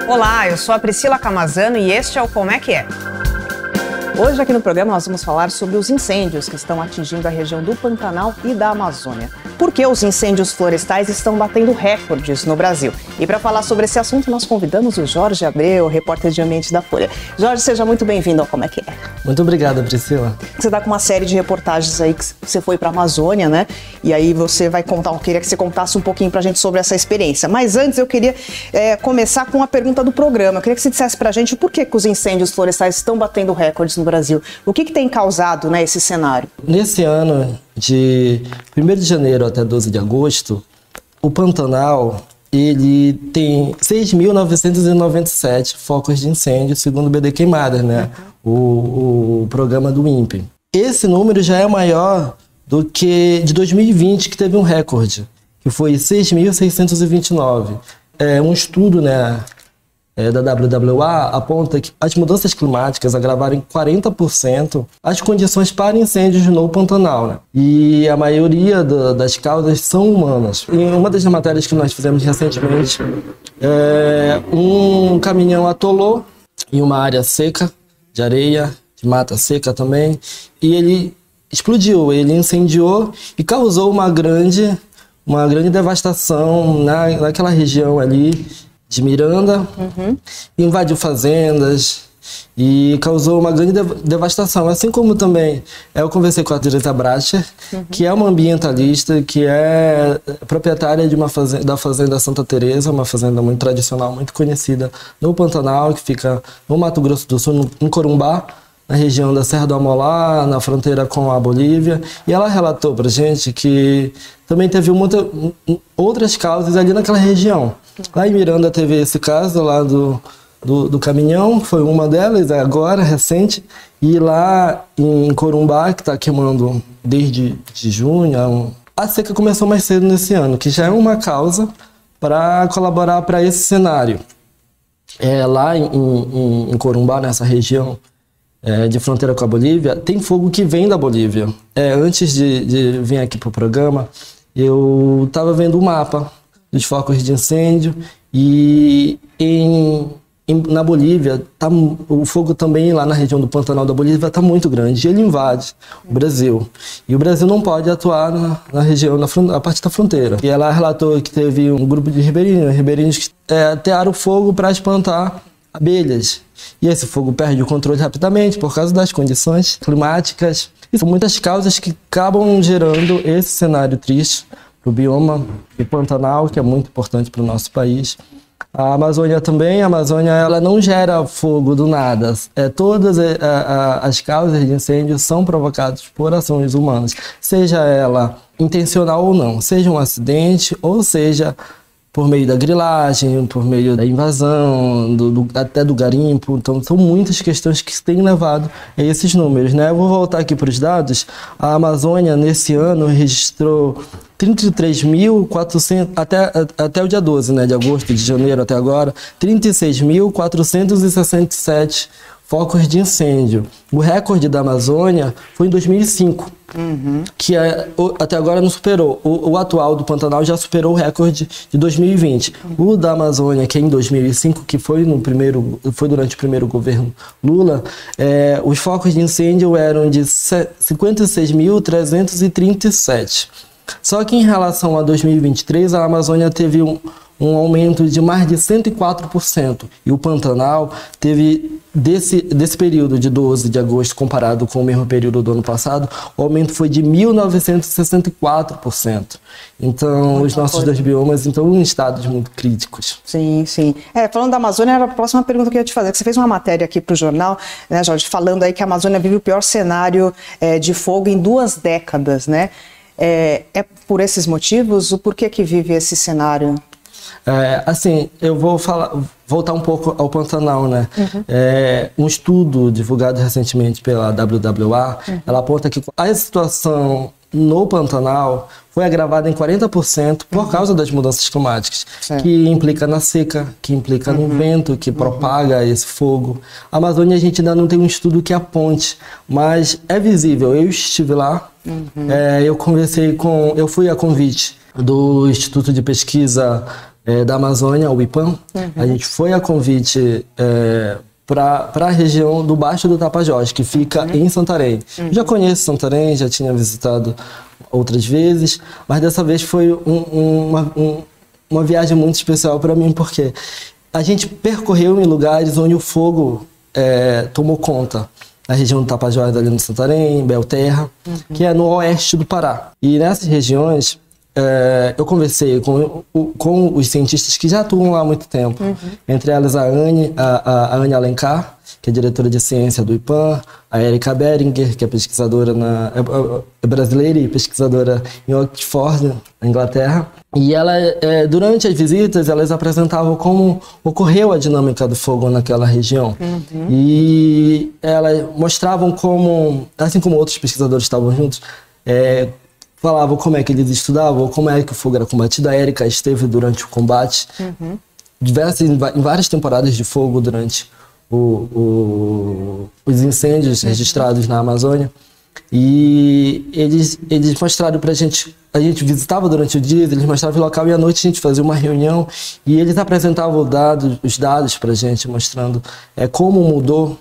Olá, eu sou a Priscila Camazano e este é o Como é que é? Hoje aqui no programa nós vamos falar sobre os incêndios que estão atingindo a região do Pantanal e da Amazônia. Por que os incêndios florestais estão batendo recordes no Brasil? E para falar sobre esse assunto nós convidamos o Jorge Abreu, repórter de ambiente da Folha. Jorge, seja muito bem-vindo ao Como é que é? Muito obrigado, Priscila. Você está com uma série de reportagens aí que você foi para a Amazônia, né? E aí você vai contar, eu queria que você contasse um pouquinho para a gente sobre essa experiência. Mas antes eu queria começar com uma pergunta do programa. Eu queria que você dissesse para a gente por que os incêndios florestais estão batendo recordes no Brasil. O que tem causado, né, esse cenário? Nesse ano, de 1º de janeiro até 12 de agosto, o Pantanal ele tem 6.997 focos de incêndio, segundo o BD Queimadas, né? O programa do INPE. Esse número já é maior do que de 2020, que teve um recorde, que foi 6.629. Um estudo, né, da WWA aponta que as mudanças climáticas agravaram em 40% as condições para incêndios no Pantanal, né? E a maioria das causas são humanas. Em uma das matérias que nós fizemos recentemente, um caminhão atolou em uma área seca, de areia, de mata seca também, e ele explodiu, ele incendiou e causou uma grande devastação naquela região ali de Miranda, invadiu fazendas e causou uma grande devastação. Assim como também eu conversei com a Teresa Bracher, que é uma ambientalista, que é proprietária de da Fazenda Santa Teresa, uma fazenda muito tradicional, muito conhecida no Pantanal, que fica no Mato Grosso do Sul, em Corumbá, na região da Serra do Amolá, na fronteira com a Bolívia, e ela relatou pra gente que também teve outras causas ali naquela região. Lá em Miranda teve esse caso lá do caminhão, foi uma delas, agora, recente, e lá em Corumbá, que está queimando desde junho, a seca começou mais cedo nesse ano, que já é uma causa para colaborar para esse cenário. Lá em Corumbá, nessa região, de fronteira com a Bolívia, tem fogo que vem da Bolívia. Antes de vir aqui para o programa, eu estava vendo o mapa dos focos de incêndio e na Bolívia, o fogo também lá na região do Pantanal da Bolívia está muito grande e ele invade o Brasil. E o Brasil não pode atuar na região, a partir da fronteira. E ela relatou que teve um grupo de ribeirinhos que atearam fogo para espantar abelhas. E esse fogo perde o controle rapidamente por causa das condições climáticas. E são muitas causas que acabam gerando esse cenário triste para o bioma e Pantanal, que é muito importante para o nosso país. A Amazônia também, ela não gera fogo do nada. Todas as causas de incêndio são provocadas por ações humanas, seja ela intencional ou não, seja um acidente ou seja por meio da grilagem, por meio da invasão, até do garimpo. Então, são muitas questões que têm levado a esses números, né? Eu vou voltar aqui para os dados. A Amazônia, nesse ano, registrou 33.400, até o dia 12, né, de agosto, de janeiro até agora, 36.467 focos de incêndio. O recorde da Amazônia foi em 2005, que até agora não superou. O atual do Pantanal já superou o recorde de 2020. O da Amazônia, que é em 2005, que foi durante o primeiro governo Lula, os focos de incêndio eram de 56.337. Só que em relação a 2023, a Amazônia teve um aumento de mais de 104%. E o Pantanal teve, desse período de 12 de agosto, comparado com o mesmo período do ano passado, o aumento foi de 1.964%. Então, os nossos dois biomas estão em estados muito críticos. Sim, sim. Falando da Amazônia, era a próxima pergunta que eu ia te fazer. Você fez uma matéria aqui para o jornal, né, Jorge, falando aí que a Amazônia vive o pior cenário de fogo em 2 décadas, né? É por esses motivos? O porquê que vive esse cenário? Assim, eu vou voltar um pouco ao Pantanal, né? Um estudo divulgado recentemente pela WWA, ela aponta que a situação no Pantanal foi agravada em 40% por causa das mudanças climáticas, que implica na seca, que implica no vento, que propaga esse fogo. A Amazônia a gente ainda não tem um estudo que aponte, mas é visível. Eu estive lá, eu fui a convite do Instituto de Pesquisa da Amazônia, o IPAM. A gente foi a convite para a região do Baixo do Tapajós, que fica em Santarém. Já conheço Santarém, já tinha visitado outras vezes, mas dessa vez foi uma viagem muito especial para mim, porque a gente percorreu em lugares onde o fogo tomou conta. Na região do Tapajós, ali no Santarém, Belterra, que é no oeste do Pará. E nessas regiões, eu conversei com os cientistas que já atuam lá há muito tempo. Entre elas a Anne Alencar, que é diretora de ciência do IPAM, a Erika Beringer, que é pesquisadora é brasileira e pesquisadora em Oxford, na Inglaterra. E ela, durante as visitas, elas apresentavam como ocorreu a dinâmica do fogo naquela região. E elas mostravam como, assim como outros pesquisadores estavam juntos, falavam como é que eles estudavam, como é que o fogo era combatido. A Erika esteve durante o combate, em várias temporadas de fogo durante os incêndios registrados na Amazônia. E eles mostraram pra gente, a gente visitava durante o dia, eles mostravam o local e à noite a gente fazia uma reunião e eles apresentavam os dados pra gente, mostrando como mudou.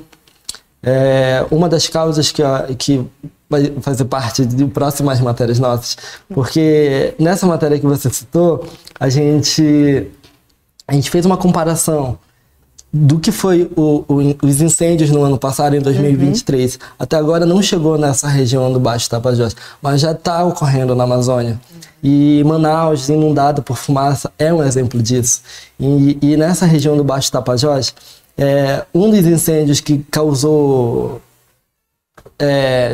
Uma das causas que vai fazer parte de próximas matérias nossas, porque nessa matéria que você citou, a gente fez uma comparação do que foi os incêndios no ano passado, em 2023. Até agora não chegou nessa região do Baixo Tapajós, mas já está ocorrendo na Amazônia. E Manaus, inundado por fumaça, é um exemplo disso. E nessa região do Baixo Tapajós, um dos incêndios que causou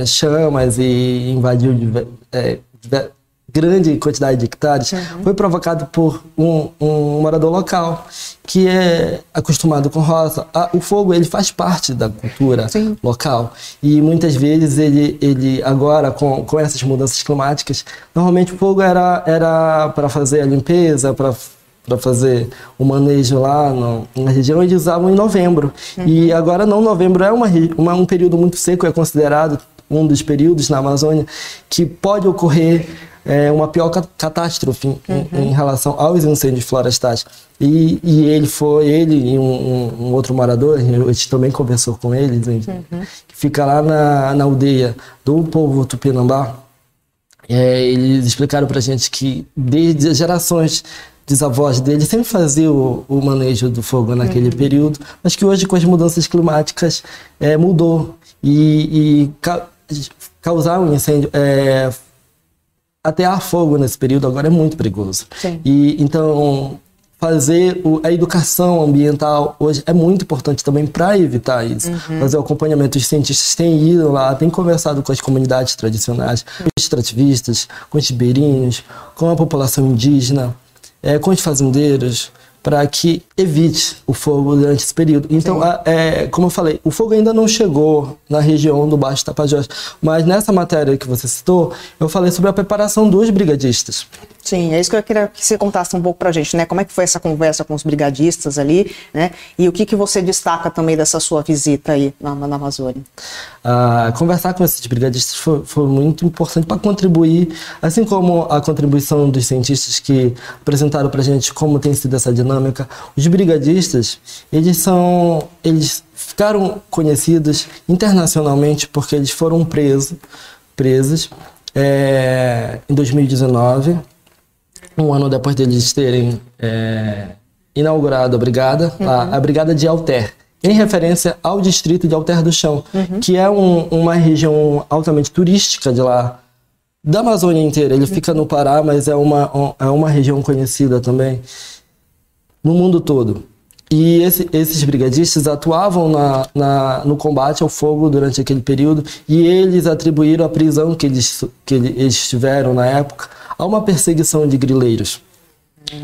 chamas e invadiu grande quantidade de hectares, foi provocado por um morador local que é acostumado com roça. O fogo, ele faz parte da cultura local e muitas vezes ele agora com essas mudanças climáticas, normalmente o fogo era para fazer a limpeza, para fazer o manejo lá na região, eles usavam em novembro. E agora não, novembro é um período muito seco, é considerado um dos períodos na Amazônia que pode ocorrer uma pior catástrofe em relação aos incêndios florestais. E ele e um outro morador, a gente também conversou com eles, que fica lá na aldeia do povo Tupinambá. Eles explicaram pra gente que desde gerações dos avós dele sempre faziam o manejo do fogo naquele período, mas que hoje com as mudanças climáticas mudou e causar um incêndio, atear fogo nesse período agora é muito perigoso. E então fazer a educação ambiental hoje é muito importante também para evitar isso. Fazer o acompanhamento, os cientistas têm ido lá, têm conversado com as comunidades tradicionais, com os extrativistas, com os ribeirinhos, com a população indígena, com os fazendeiros, para que evite o fogo durante esse período. Então, como eu falei, o fogo ainda não chegou na região do Baixo Tapajós, mas nessa matéria que você citou, eu falei sobre a preparação dos brigadistas. Sim, é isso que eu queria que você contasse um pouco pra gente, né? Como é que foi essa conversa com os brigadistas ali, né? E o que você destaca também dessa sua visita aí na Amazônia? Conversar com esses brigadistas foi muito importante para contribuir, assim como a contribuição dos cientistas que apresentaram pra gente como tem sido essa dinâmica. Os brigadistas, eles ficaram conhecidos internacionalmente porque eles foram presos em 2019, um ano depois deles terem inaugurado a brigada, a brigada de Alter, em referência ao distrito de Alter do Chão, que é uma região altamente turística de lá, da Amazônia inteira. Ele fica no Pará, mas é uma região conhecida também no mundo todo. E esses brigadistas atuavam no combate ao fogo durante aquele período, e eles atribuíram a prisão que eles tiveram na época a uma perseguição de grileiros.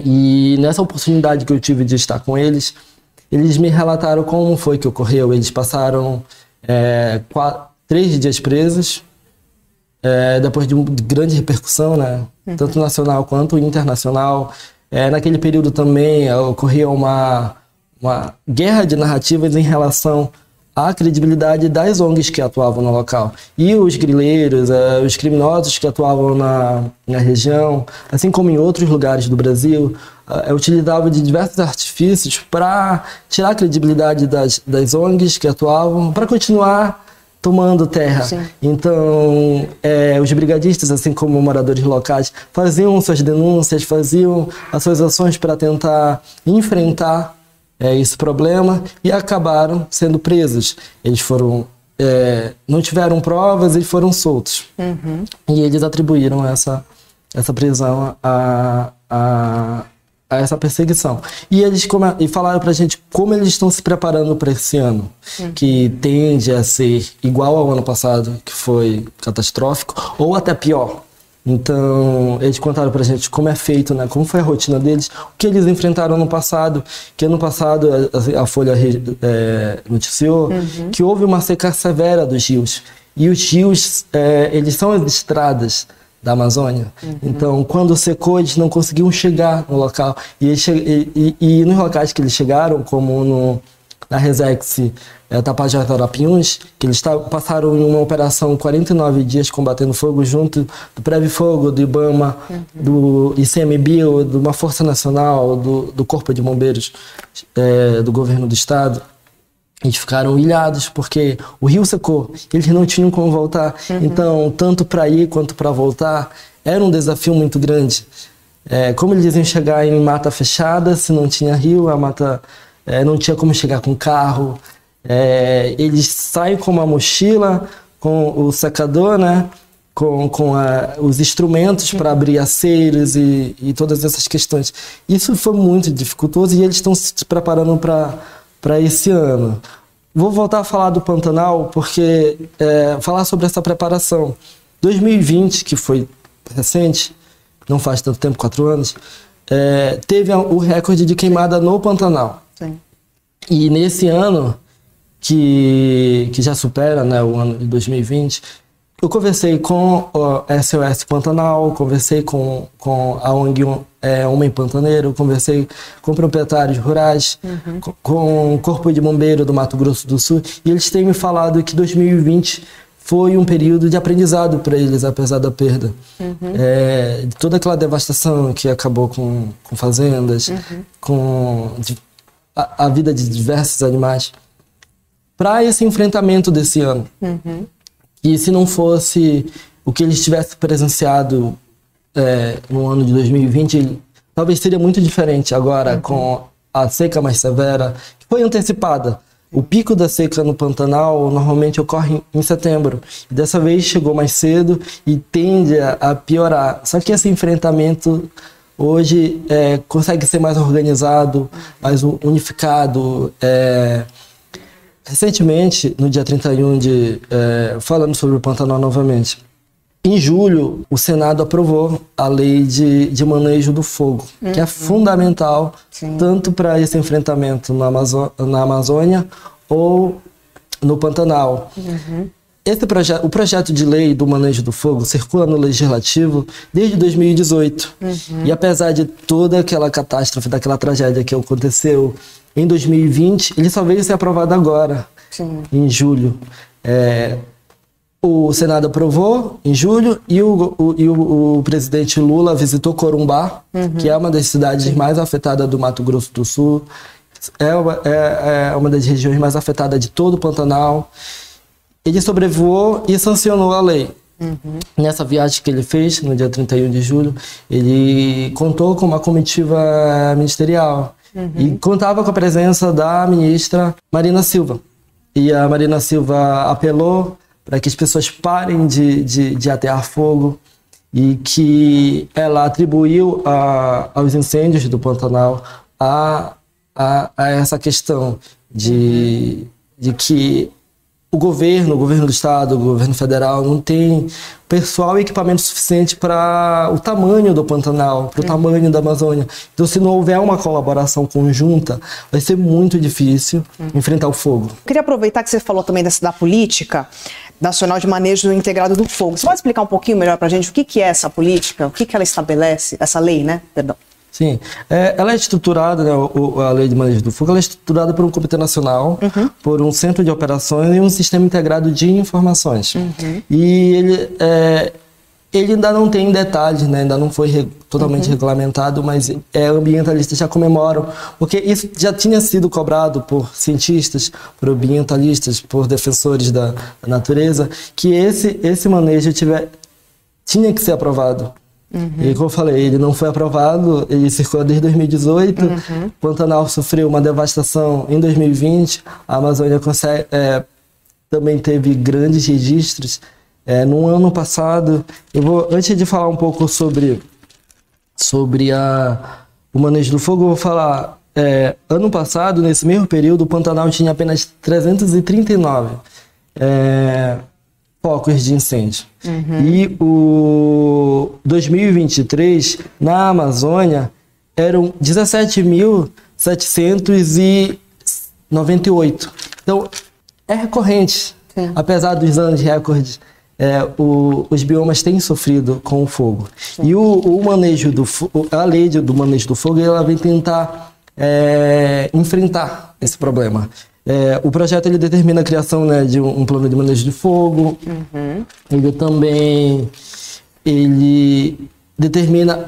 E nessa oportunidade que eu tive de estar com eles, eles me relataram como foi que ocorreu. Eles passaram 3 dias presos, depois de uma grande repercussão, né? Tanto nacional quanto internacional. Naquele período também ocorria uma guerra de narrativas em relação a credibilidade das ONGs que atuavam no local. E os grileiros, os criminosos que atuavam na região, assim como em outros lugares do Brasil, utilizavam de diversos artifícios para tirar a credibilidade das ONGs que atuavam, para continuar tomando terra. Sim. Então, os brigadistas, assim como moradores locais, faziam suas denúncias, faziam as suas ações para tentar enfrentar esse problema e acabaram sendo presos. Eles foram, não tiveram provas e foram soltos. Uhum. E eles atribuíram essa prisão a essa perseguição. E eles falaram pra gente como eles estão se preparando para esse ano, que tende a ser igual ao ano passado, que foi catastrófico, ou até pior. Então, eles contaram pra gente como é feito, né? Como foi a rotina deles, o que eles enfrentaram no passado, que ano passado a Folha noticiou que houve uma seca severa dos rios. E os rios, eles são as estradas da Amazônia. Então, quando secou, eles não conseguiam chegar no local. E nos locais que eles chegaram, como na Resex Tapajós Arapiuns, que eles passaram em uma operação 49 dias combatendo fogo junto do Preve Fogo, do IBAMA, do ICMBio, de uma Força Nacional, do Corpo de Bombeiros do Governo do Estado. Eles ficaram ilhados porque o rio secou, eles não tinham como voltar. Então, tanto para ir quanto para voltar, era um desafio muito grande. Como eles iam chegar em mata fechada, se não tinha rio, a mata não tinha como chegar com carro. Eles saem com uma mochila, com o secador, né? com os instrumentos para abrir aceiros e todas essas questões. Isso foi muito dificultoso e eles estão se preparando para esse ano. Vou voltar a falar do Pantanal, porque falar sobre essa preparação. 2020, que foi recente, não faz tanto tempo, 4 anos, teve o recorde de queimada no Pantanal. Sim. E nesse ano, que já supera, né, o ano de 2020, eu conversei com o SOS Pantanal, conversei com a ONG Homem Pantaneiro, conversei com proprietários rurais, com o Corpo de Bombeiro do Mato Grosso do Sul, e eles têm me falado que 2020 foi um período de aprendizado para eles, apesar da perda. De toda aquela devastação que acabou com fazendas, com a vida de diversos animais. Para esse enfrentamento desse ano. E se não fosse o que eles tivessem presenciado no ano de 2020, talvez seria muito diferente agora, com a seca mais severa, que foi antecipada. O pico da seca no Pantanal normalmente ocorre em setembro. E dessa vez chegou mais cedo e tende a piorar. Só que esse enfrentamento hoje consegue ser mais organizado, mais unificado. Recentemente, no dia 31 falando sobre o Pantanal novamente, em julho, o Senado aprovou a lei de manejo do fogo, que é fundamental tanto para esse enfrentamento na Amazônia ou no Pantanal. O projeto de lei do manejo do fogo circula no Legislativo desde 2018. E apesar de toda aquela catástrofe, daquela tragédia que aconteceu em 2020, ele só veio ser aprovado agora, em julho. O Senado aprovou em julho e o presidente Lula visitou Corumbá, que é uma das cidades mais afetadas do Mato Grosso do Sul. É uma das regiões mais afetadas de todo o Pantanal. Ele sobrevoou e sancionou a lei. Nessa viagem que ele fez, no dia 31 de julho, ele contou com uma comitiva ministerial. E contava com a presença da ministra Marina Silva. E a Marina Silva apelou para que as pessoas parem de atear fogo e que ela atribuiu aos incêndios do Pantanal a essa questão de que o governo do estado, o governo federal não tem pessoal e equipamento suficiente para o tamanho do Pantanal, para o tamanho da Amazônia. Então, se não houver uma colaboração conjunta, vai ser muito difícil enfrentar o fogo. Eu queria aproveitar que você falou também da política nacional de manejo integrado do fogo. Você pode explicar um pouquinho melhor para a gente o que é essa política, o que ela estabelece, essa lei, né? Perdão. Sim, ela é estruturada, né, a Lei de Manejo do Fogo, ela é estruturada por um comitê nacional, por um centro de operações e um sistema integrado de informações. E ele ainda não tem detalhes, né, ainda não foi totalmente regulamentado, mas ambientalistas já comemoram, porque isso já tinha sido cobrado por cientistas, por ambientalistas, por defensores da natureza, que esse manejo tinha que ser aprovado. E como eu falei, ele não foi aprovado, ele circula desde 2018, Pantanal sofreu uma devastação em 2020, a Amazônia também teve grandes registros. No ano passado, antes de falar um pouco sobre o manejo do fogo, eu vou falar, ano passado, nesse mesmo período, o Pantanal tinha apenas 339 focos de incêndio. E o 2023, na Amazônia, eram 17.798. Então, é recorrente. Sim. Apesar dos anos de recorde, os biomas têm sofrido com o fogo. Sim. E o manejo a lei do manejo do fogo, ela vem tentar enfrentar esse problema. O projeto ele determina a criação, né, de um plano de manejo de fogo. Ele também determina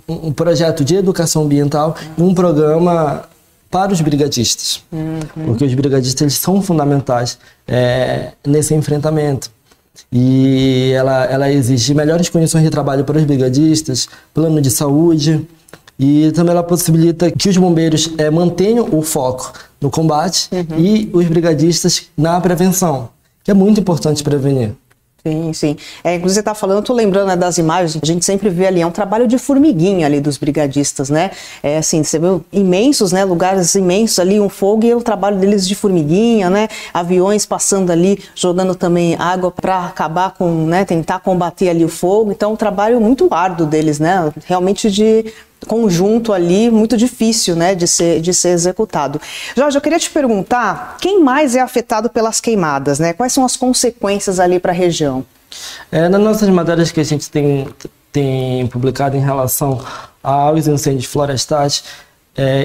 um projeto de educação ambiental e um programa para os brigadistas. Porque os brigadistas eles são fundamentais nesse enfrentamento. E ela exige melhores condições de trabalho para os brigadistas, plano de saúde. E também ela possibilita que os bombeiros mantenham o foco no combate e os brigadistas na prevenção, que é muito importante prevenir. Sim, sim. Inclusive você está falando, eu estou lembrando, né, das imagens, a gente sempre vê ali, é um trabalho de formiguinha ali dos brigadistas, né? Assim, você vê imensos, né, lugares imensos ali, um fogo, e é o trabalho deles de formiguinha, né? Aviões passando ali, jogando também água para acabar com, né, tentar combater ali o fogo. Então, um trabalho muito árduo deles, né? Realmente de conjunto ali, muito difícil, né, de ser executado. Jorge, eu queria te perguntar, quem mais é afetado pelas queimadas, né? Quais são as consequências ali para a região? Nas nossas matérias que a gente tem publicado em relação aos incêndios florestais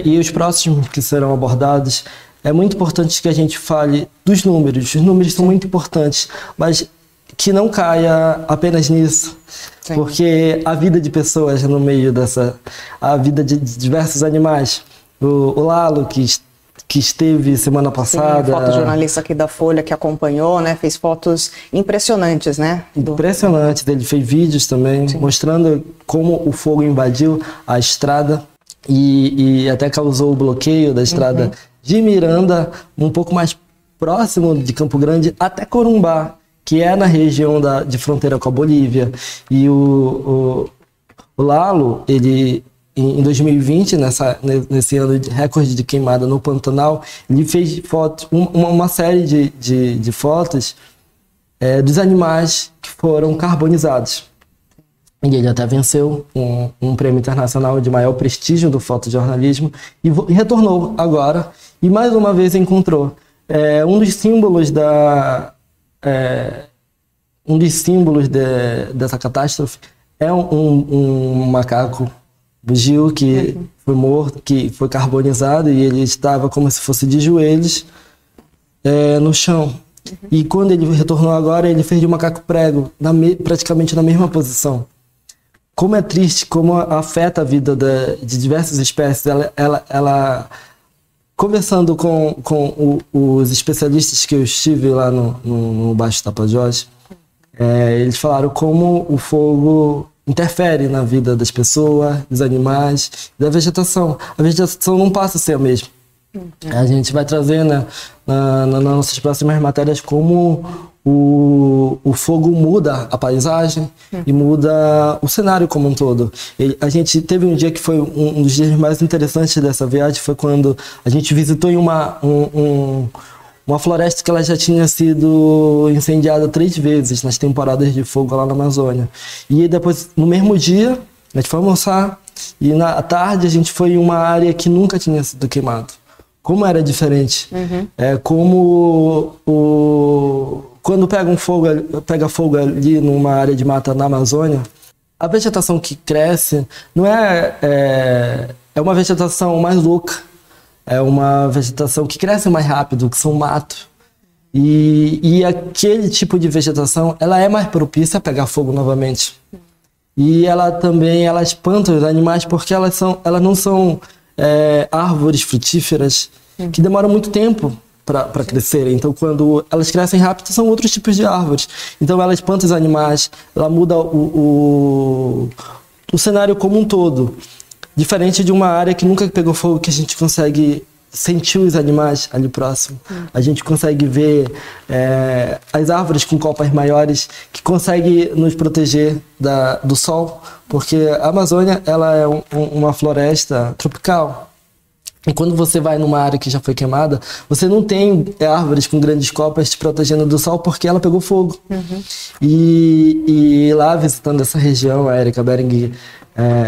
e os próximos que serão abordados, é muito importante que a gente fale dos números. Os números são muito importantes, mas que não caia apenas nisso. Sim. Porque a vida de pessoas no meio a vida de diversos animais, o Lalo, que esteve semana passada... Sim, fotojornalista aqui da Folha que acompanhou, né, fez fotos impressionantes, né? Impressionantes, ele fez vídeos também, sim, mostrando como o fogo invadiu a estrada e até causou o bloqueio da estrada de Miranda, um pouco mais próximo de Campo Grande, até Corumbá, que é na região de fronteira com a Bolívia. E o Lalo, ele, em 2020, nesse ano de recorde de queimada no Pantanal, ele fez fotos, uma série de fotos dos animais que foram carbonizados. E ele até venceu um prêmio internacional de maior prestígio do fotojornalismo e retornou agora e mais uma vez encontrou um dos símbolos dessa catástrofe é um macaco bugio que foi morto, que foi carbonizado, e ele estava como se fosse de joelhos no chão. E quando ele retornou agora, ele fez de macaco prego, praticamente na mesma posição. Como é triste, como afeta a vida de diversas espécies. Ela conversando com os especialistas que eu estive lá no Baixo Tapajós, eles falaram como o fogo interfere na vida das pessoas, dos animais, da vegetação. A vegetação não passa a ser a mesma. A gente vai trazer nas nossas próximas matérias como o fogo muda a paisagem e muda o cenário como um todo. A gente teve um dia que foi um dos dias mais interessantes dessa viagem, foi quando a gente visitou em uma floresta que ela já tinha sido incendiada 3 vezes nas temporadas de fogo lá na Amazônia. E depois, no mesmo dia, a gente foi almoçar e na tarde a gente foi em uma área que nunca tinha sido queimada. Como era diferente. Quando pega fogo ali numa área de mata na Amazônia, a vegetação que cresce não é uma vegetação mais louca. É uma vegetação que cresce mais rápido, que são mato. E aquele tipo de vegetação, ela é mais propícia a pegar fogo novamente. E ela espanta os animais porque elas não são árvores frutíferas que demoram muito tempo para crescerem. Então, quando elas crescem rápido, são outros tipos de árvores. Então, ela espanta os animais, ela muda o cenário como um todo. Diferente de uma área que nunca pegou fogo, que a gente consegue sentir os animais ali próximo. A gente consegue ver as árvores com copas maiores que conseguem nos proteger do sol, porque a Amazônia ela é uma floresta tropical. E quando você vai numa área que já foi queimada, você não tem árvores com grandes copas te protegendo do sol porque ela pegou fogo. E lá, visitando essa região, a Erika Bering,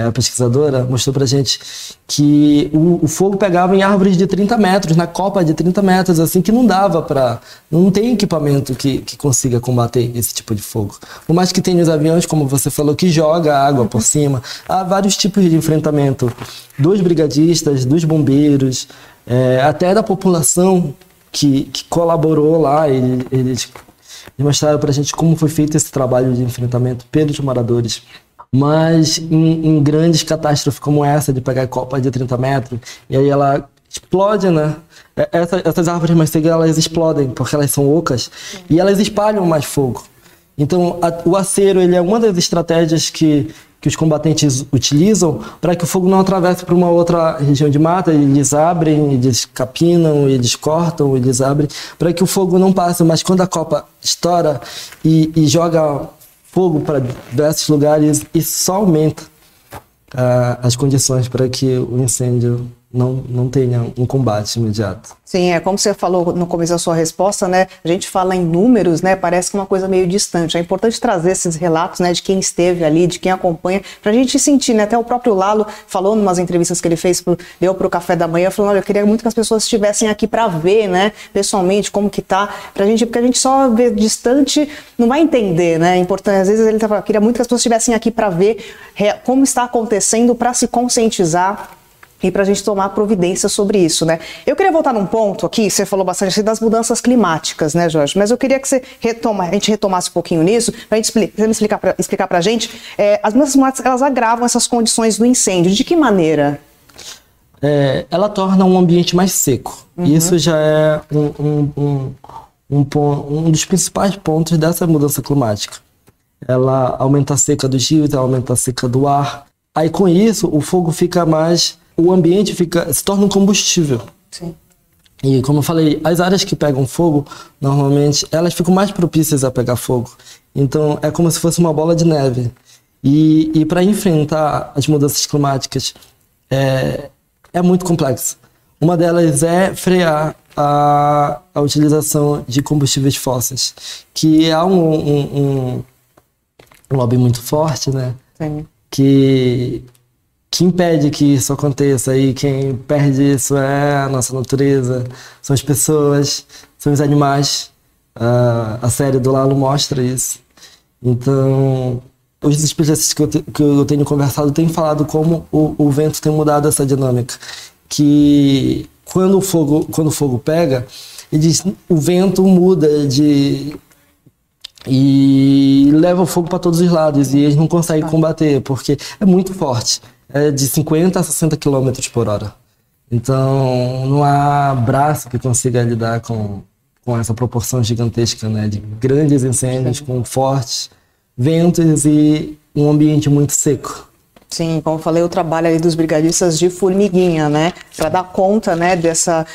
a pesquisadora, mostrou pra gente que o fogo pegava em árvores de 30 metros, na copa de 30 metros, assim, que não dava pra... Não tem equipamento que consiga combater esse tipo de fogo. Por mais que tenha os aviões, como você falou, que joga água por cima, há vários tipos de enfrentamento. Dos brigadistas, dos bombeiros, até da população que colaborou lá. Eles mostraram pra gente como foi feito esse trabalho de enfrentamento pelos moradores. Mas em grandes catástrofes como essa, de pegar copa de 30 metros, e aí ela explode, né? Essas árvores mais cegas, elas explodem, porque elas são ocas, e elas espalham mais fogo. Então, o acero, ele é uma das estratégias que os combatentes utilizam para que o fogo não atravesse para uma outra região de mata. Eles abrem, eles capinam, eles cortam, eles abrem, para que o fogo não passe. Mas quando a copa estoura e joga fogo para diversos lugares, isso só aumenta as condições para que o incêndio não tenha um combate imediato. Sim, como você falou no começo da sua resposta, né? A gente fala em números, né? Parece que é uma coisa meio distante. É importante trazer esses relatos, né? De quem esteve ali, de quem acompanha, pra gente sentir, né? Até o próprio Lalo falou em umas entrevistas que ele fez, deu pro Café da Manhã, falando, olha, eu queria muito que as pessoas estivessem aqui para ver, né? Pessoalmente, como que tá, porque a gente só vê distante, não vai entender, né? É importante, às vezes ele falando, queria muito que as pessoas estivessem aqui para ver como está acontecendo, para se conscientizar e para a gente tomar providência sobre isso, né? Eu queria voltar num ponto aqui, você falou bastante assim, das mudanças climáticas, né, Jorge? Mas eu queria que a gente retomasse um pouquinho nisso, para a gente explicar para a gente, as mudanças climáticas, elas agravam essas condições do incêndio. De que maneira? Ela torna um ambiente mais seco. Isso já é um dos principais pontos dessa mudança climática. Ela aumenta a seca dos rios, ela aumenta a seca do ar. Aí com isso, o fogo fica mais... O ambiente se torna um combustível. Sim. E como eu falei, as áreas que pegam fogo, normalmente, elas ficam mais propícias a pegar fogo. Então, é como se fosse uma bola de neve. E para enfrentar as mudanças climáticas, é muito complexo. Uma delas é frear a utilização de combustíveis fósseis, que há um lobby muito forte, né? Sim. Que impede que isso aconteça, e quem perde isso é a nossa natureza, são as pessoas, são os animais. A série do Lalo mostra isso. Então, os especialistas que eu tenho conversado têm falado como o vento tem mudado essa dinâmica, que quando o fogo pega, o vento muda e leva o fogo para todos os lados, e eles não conseguem combater, porque é muito forte. É de 50 a 60 km por hora. Então, não há braço que consiga lidar com essa proporção gigantesca, né, de grandes incêndios, com fortes ventos e um ambiente muito seco. Sim, como eu falei, o trabalho ali dos brigadistas de formiguinha, né, para dar conta, né, dessa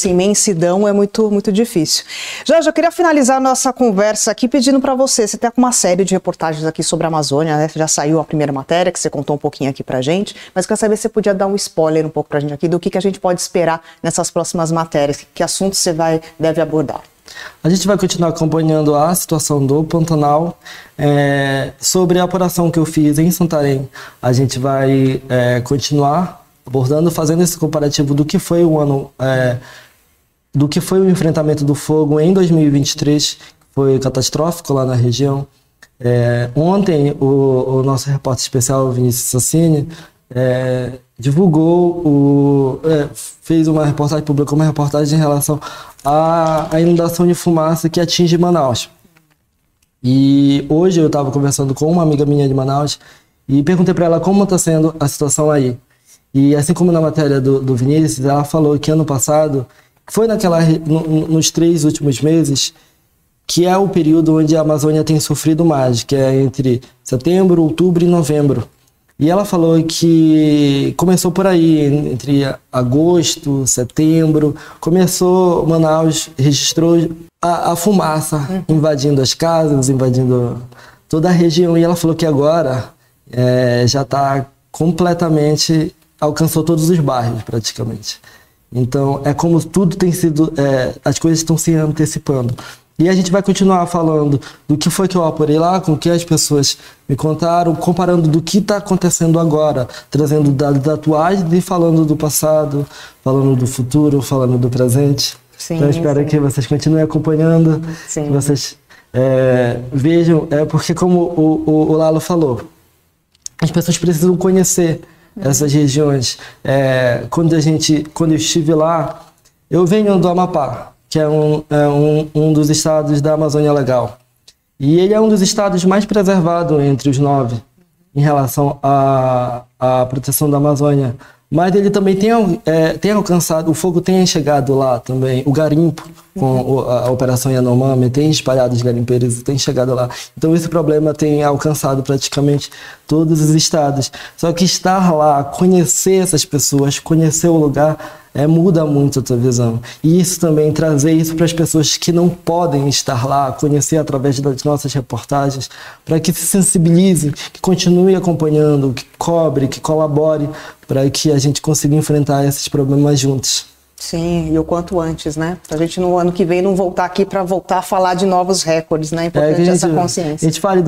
imensidão é muito, muito difícil. Jorge, eu queria finalizar a nossa conversa aqui pedindo para você está com uma série de reportagens aqui sobre a Amazônia, né, já saiu a primeira matéria, que você contou um pouquinho aqui pra gente, mas quero saber se você podia dar um spoiler um pouco pra gente aqui do que a gente pode esperar nessas próximas matérias, que assuntos você deve abordar. A gente vai continuar acompanhando a situação do Pantanal. Sobre a apuração que eu fiz em Santarém, a gente vai continuar abordando, fazendo esse comparativo do que foi do que foi o enfrentamento do fogo em 2023, que foi catastrófico lá na região. Ontem, o nosso repórter especial, Vinícius Sassini, divulgou, fez uma reportagem, publicou uma reportagem em relação à inundação de fumaça que atinge Manaus. E hoje eu estava conversando com uma amiga minha de Manaus e perguntei para ela como está sendo a situação aí. E assim como na matéria do Vinícius, ela falou que ano passado, foi nos 3 últimos meses, que é o período onde a Amazônia tem sofrido mais, que é entre setembro, outubro e novembro. E ela falou que começou por aí, entre agosto, setembro, Manaus registrou a fumaça invadindo as casas, invadindo toda a região. E ela falou que agora já está completamente, alcançou todos os bairros praticamente. Então é como tudo tem sido, as coisas estão se antecipando. E a gente vai continuar falando do que foi que eu apurei lá, com o que as pessoas me contaram, comparando do que está acontecendo agora, trazendo dados atuais e falando do passado, falando do futuro, falando do presente. Sim, então eu espero que vocês continuem acompanhando, que vocês vejam, porque como o Lalo falou, as pessoas precisam conhecer essas regiões. Quando eu estive lá, eu venho do Amapá, que é um dos estados da Amazônia Legal. E ele é um dos estados mais preservados entre os 9 em relação à proteção da Amazônia. Mas ele também tem alcançado, o fogo tem chegado lá também, o garimpo, com a Operação Yanomami, tem espalhado os garimpeiros, tem chegado lá. Então esse problema tem alcançado praticamente todos os estados. Só que estar lá, conhecer essas pessoas, conhecer o lugar, muda muito a tua visão. E isso também, trazer isso para as pessoas que não podem estar lá, conhecer através das nossas reportagens, para que se sensibilizem, que continue acompanhando, que cobre, que colabore, para que a gente consiga enfrentar esses problemas juntos. Sim, e o quanto antes, né? Pra gente no ano que vem não voltar aqui para voltar a falar de novos recordes, né? É importante essa consciência. A gente fale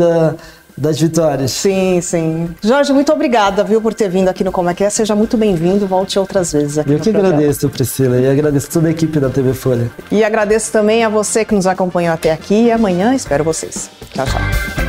das vitórias. Sim, sim. Jorge, muito obrigada, viu, por ter vindo aqui no Como é que é. Seja muito bem-vindo, volte outras vezes aqui. Eu que agradeço, Priscila, e agradeço toda a equipe da TV Folha. E agradeço também a você que nos acompanhou até aqui e amanhã espero vocês. Tchau, tchau.